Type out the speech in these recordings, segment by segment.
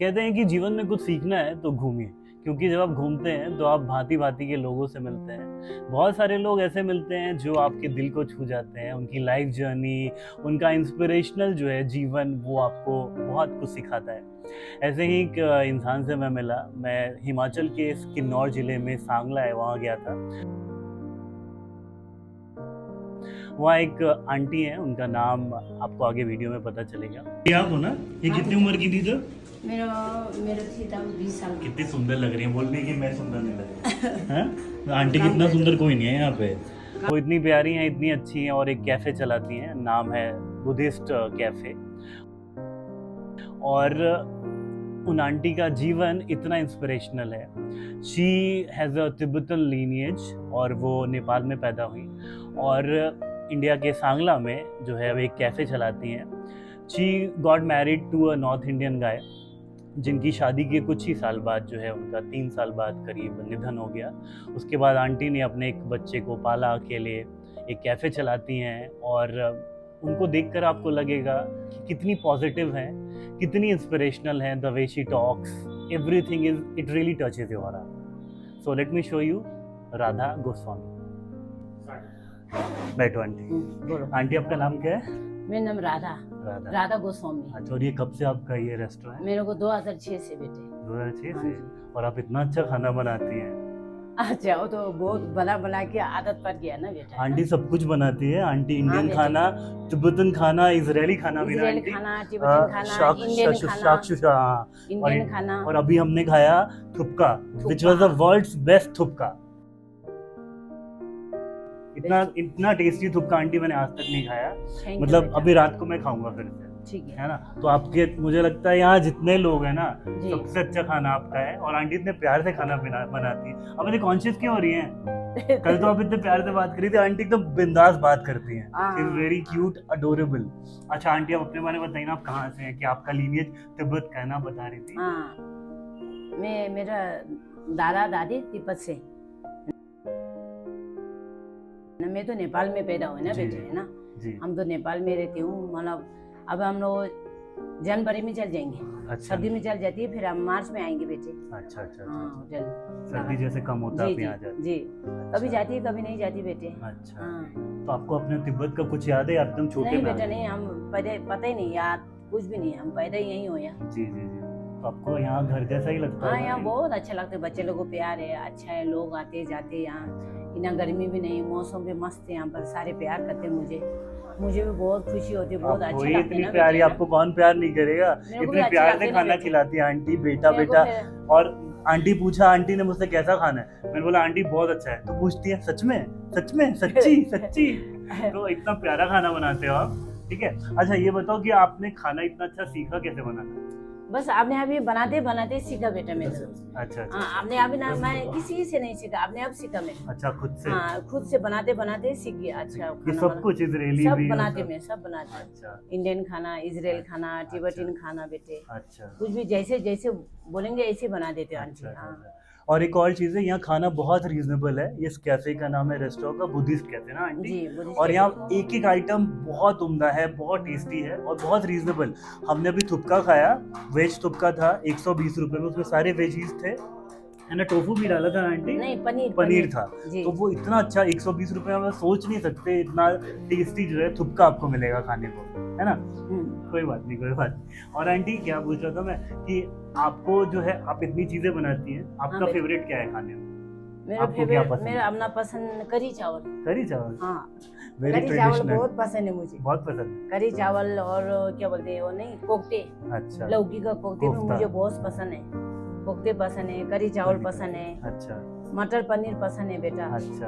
कहते हैं कि जीवन में कुछ सीखना है तो घूमिए, क्योंकि जब आप घूमते हैं तो आप भांति भांति के लोगों से मिलते हैं। बहुत सारे लोग ऐसे मिलते हैं जो आपके दिल को छू जाते हैं। उनकी लाइफ जर्नी, उनका इंस्पिरेशनल जो है जीवन, वो आपको बहुत कुछ सिखाता है। ऐसे ही एक इंसान से मैं मिला। मैं हिमाचल के इस किन्नौर जिले में सांगला है, वहाँ गया था। वहाँ एक आंटी है, उनका नाम आपको आगे वीडियो में पता चलेगा। ये आप हो ना? ये कितनी उम्र की थी जब? मेरा मेरा थी तब 20 साल की। कितनी सुंदर लग रही है, बोल रही कि मैं सुंदर नहीं लग रही हैं? आंटी कितना सुंदर कोई नहीं है यहाँ पे। वो इतनी प्यारी हैं, इतनी अच्छी हैं, और एक कैफे चलाती हैं, नाम है बुद्धिस्ट कैफे। और उन आंटी का जीवन इतना इंस्पिरेशनल है। She has a Tibetan lineage, और वो नेपाल में पैदा हुई और इंडिया के सांगला में जो है वो एक कैफ़े चलाती हैं। She got married to a North Indian guy, जिनकी शादी के कुछ ही साल बाद जो है उनका 3 साल बाद करीब निधन हो गया। उसके बाद आंटी ने अपने एक बच्चे को पाला अकेले, एक कैफ़े चलाती हैं। और उनको देखकर आपको लगेगा कि कितनी पॉजिटिव हैं, कितनी इंस्पिरेशनल हैं। The way she talks, everything is, it really touches your heart. So let me show you Radha Goswami. बैठो आंटी। बोलो। आंटी आपका नाम क्या है? मेरा नाम राधा राधा। राधा गोस्वामी। अच्छा, और ये कब से आपका ये रेस्टोरेंट है? मेरे को 2006 से बेटे। 2006 से? और आप इतना अच्छा खाना बनाती हैं। अच्छा, वो तो बहुत बना बना के आदत पड़ गया ना बेटा। आंटी सब कुछ बनाती है। आंटी इंडियन बेटे। खाना, तिब्बतन खाना, इजरायली खाना भी ना इजरायली आंटी? खाना, तिब्बतन खाना, इंडियन खाना, इंडियन खाना। और अभी हमने खाया थुपका, which was the world's best थुपका। इतना टेस्टी थुपका आंटी मैंने आज तक नहीं खाया। मतलब अभी रात को मैं खाऊंगा फिर से, ठीक है ना? तो आपके, मुझे लगता है यहाँ जितने लोग हैं ना, जी। सबसे अच्छा खाना आपका है। और आंटी इतने प्यार से खाना बनाती है। अब इतने कॉन्शियस क्यों हो रही हैं? कल तो आप इतने प्यार से बात करी थी। आंटी एकदम बिंदास बात करती हैं। She is very cute, adorable. अच्छा आंटी, आप अपने बारे में बताइए ना, आप कहाँ से हैं? कि आपका लीनिएज तिब्बत का है ना, बता रही थी। मेरा दादा दादी तिब्बत से। मैं तो नेपाल में पैदा हुई ना बेटे, है ना? जी। हम तो नेपाल में रहती हूँ। मतलब अब हम लोग जनवरी में चल जाएंगे। अच्छा। सर्दी में चल जाती है, फिर हम मार्च में आएंगे बेटे। अच्छा अच्छा। हाँ, सर्दी जैसे कम होता है, आप यहाँ जाते? जी। कभी जाती है, कभी नहीं जाती बेटे। अच्छा। तो आपको अपने तिब्बत का कुछ याद है? एकदम छोटे नहीं में? बेटा नहीं, हम पता ही नहीं याद, कुछ भी नहीं। हम पैदा ही यहीं हुए। जी जी जी। तो आपको यहाँ घर जैसा ही लगता है? हाँ, यहाँ बहुत अच्छा लगता है। बच्चे लोगों को प्यार है, अच्छा है, लोग आते जाते यहाँ। इतना गर्मी भी नहीं, मौसम भी मस्त है यहाँ पर। सारे प्यार करते हैं मुझे भी बहुत खुशी होती है, बहुत अच्छा लगता है। इतनी प्यारी, आपको कौन प्यार नहीं करेगा? इतने प्यार से खाना खिलाती है आंटी, बेटा बेटा। और आंटी पूछा, आंटी ने मुझसे कैसा खाना है, मैंने बोला आंटी बहुत अच्छा है। तो पूछती है सच में, सच में, सच्ची सच्ची? तो इतना प्यारा खाना बनाते हो आप, ठीक है। अच्छा ये बताओ कि आपने खाना इतना अच्छा सीखा कैसे बनाना? बस आपने अभी बनाते बनाते सीखा बेटा मैं तो। अच्छा अच्छा। आपने अभी ना, मैं किसी से नहीं सीखा, आपने अब सीखा मैं। अच्छा, खुद से? हाँ, खुद से बनाते बनाते सीख गया। अच्छा, ये सब कुछ इजरायली सब भी बनाते मैं, सब बनाते। अच्छा। इंडियन खाना, इजराइल खाना, तिब्बतन खाना बेटे। अच्छा। कुछ भी जैसे जैसे बोलेंगे ऐसे बना देते हैं आंटी। अच्छा। और एक और चीज़ है, यहाँ खाना बहुत रीजनेबल है। इस कैफे का नाम है, रेस्टोरेंट का बुद्धिस्ट कैफे ना आंटी? जी। और यहाँ एक एक आइटम बहुत उम्दा है, बहुत टेस्टी है और बहुत रीजनेबल। हमने अभी थुपका खाया, वेज थुपका था 120 रुपए में। उसमें सारे वेजीज थे, है ना? टोफू भी डाला था आंटी? नहीं, पनीर था। तो वो इतना अच्छा 120 रुपए में, सोच नहीं सकते इतना टेस्टी जो है थुपका आपको मिलेगा खाने को, है ना? कोई बात नहीं। और आंटी क्या पूछ रहा था मैं, कि आपको जो है, आप इतनी चीजें बनाती हैं, आपका फेवरेट क्या है खाने में? मेरा फेवरेट, मेरा अपना पसंद करी चावल। करी चावल? हाँ, करी चावल बहुत पसंद है मुझे। बहुत पसंद। करी चावल और क्या बोलते हैं वो, नहीं, कोफ्ते। अच्छा। लौकी का कोफ्ते भी मुझे बहुत पसंद है। कोफ्ते पसंद है, करी चावल पसंद है। अच्छा। मटर पनीर पसंद है बेटा। अच्छा।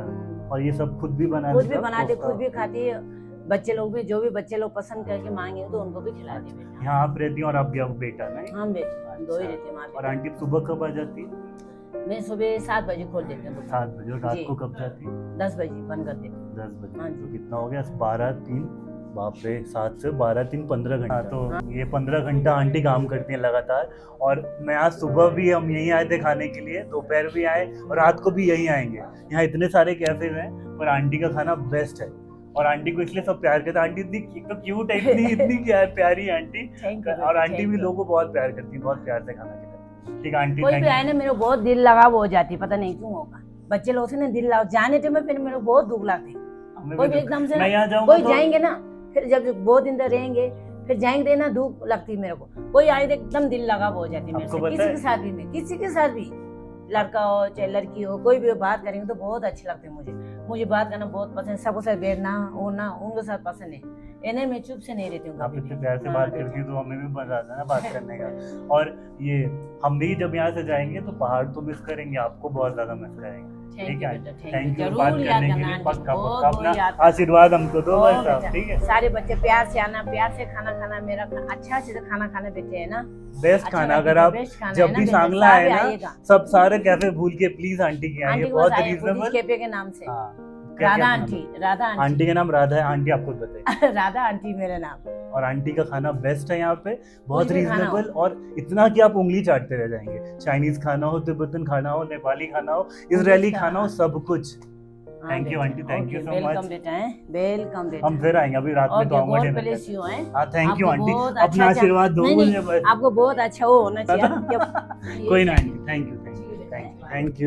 और ये सब खुद भी बनाते? खुद भी खाती है। बच्चे लोग भी, जो भी बच्चे लोग पसंद करके मांगे तो उनको भी खिलाते हैं बेटा। यहाँ आप रहती हैं और आपके बेटा नहीं? हाँ बेटा, दो ही रहते हैं। और आंटी सुबह कब आ जाती है? मैं सुबह 7 बजे खोल देती हूँ। 7 बजे। और रात को कब जाती है? 10 बजे बंद कर देती हूँ। 10 बजे। हाँ तो कितना हो गया? 12 3, बाप रे, 7 से 12 3 15 घंटा। तो ये 15 घंटा आंटी काम करती हैं लगातार। और मैं आज सुबह भी, हम यहीं आए थे खाने के लिए, दोपहर भी आए और रात को भी यहीं आएंगे। यहाँ इतने सारे कैफे हैं, पर आंटी का खाना बेस्ट है। और आंटी को इसलिए सब प्यार करते हैं। आंटी इतनी तो क्यूट है, इतनी इतनी प्यारी आंटी। थैंक यू और आंटी भी लोगों को बहुत प्यार करती है, बहुत प्यार से खाना खिलाती है। ठीक है आंटी, कोई thank भी you। आए ना मेरे को बहुत दिल लगाव हो जाती, पता नहीं क्यों होगा। बच्चे लोग से ना दिल लगाव जाने थे, मैं फिर मेरे को बहुत दुख लगती। हमें कोई भी भी तो- एकदम से मैं ना यहाँ जाऊंगा कोई तो जाएंगे ना, फिर जब बहुत दिन तक रहेंगे फिर जाएंगे ना, दुख लगती मेरे को। कोई आए तो एकदम दिल लगाव हो जाती मेरे आपको से, पता किसी है- के साथ भी मैं, किसी के साथ भी, लड़का हो चाहे लड़की हो, कोई भी बात करेंगे तो बहुत अच्छी लगती है मुझे बात करना बहुत पसंद है। सबके साथ बैठना उड़ना उनके साथ पसंद है। इन्हें मैं चुप से नहीं रहती हूँ आप कभी इतने भी। प्यार से हाँ, बात बेटा। करती है तो हमें भी मजा आता है ना बात करने का। और ये हम भी जब यहाँ से जाएंगे तो पहाड़ तो मिस करेंगे, आपको बहुत ज्यादा मिस करेंगे। थैंक ठीक यू है बेटा, थैंक यू जरूर बात याद करने के करना लिए। आंटी, पक्का बहुत पक्का बहुत अपना याद करना। आशीर्वाद हमको दो बहुत बस आप, बेटा। ठीक है। सारे बच्चे प्यार से आना, प्यार से खाना खाना, मेरा अच्छा से खाना खाने बैठे है ना। बेस्ट अच्छा खाना, लगेगा, अगर आप बेस्ट खाना जब है ना भी बेटा, सांगला सारे आए ना, आइएगा। सब सारे कैफे भूल के प्लीज आंटी के आइए, आंटी के बहुत पास आइए, रीजनेबल। कैफे के नाम से। हाँ, राधा क्या आंटी, राधा आंटी। आंटी का नाम राधा है, आंटी आपको बताइए। राधा आंटी मेरा नाम। और आंटी का खाना बेस्ट है यहाँ पे, बहुत कुछ भी खाना हो। रीजनेबल, और इतना कि आप उंगली चाटते रह जाएंगे। चाइनीज खाना हो, तिब्बतन खाना हो, नेपाली खाना हो, इजरायली खाना हो, सब कुछ। Thank you aunty, thank you so welcome much. बेटा है, वेलकम बेटा। हम फिर आएंगे, अभी रात में तो आऊंगा गॉड dinner ब्लेस करने। यू है। हाँ थैंक यू आपको आंटी, बहुत अपना अच्छा- आशीर्वाद दो नहीं, मुझे नहीं, बस। आपको बहुत अच्छा वो होना चाहिए। कोई ना aunty, thank you, thank you, thank you.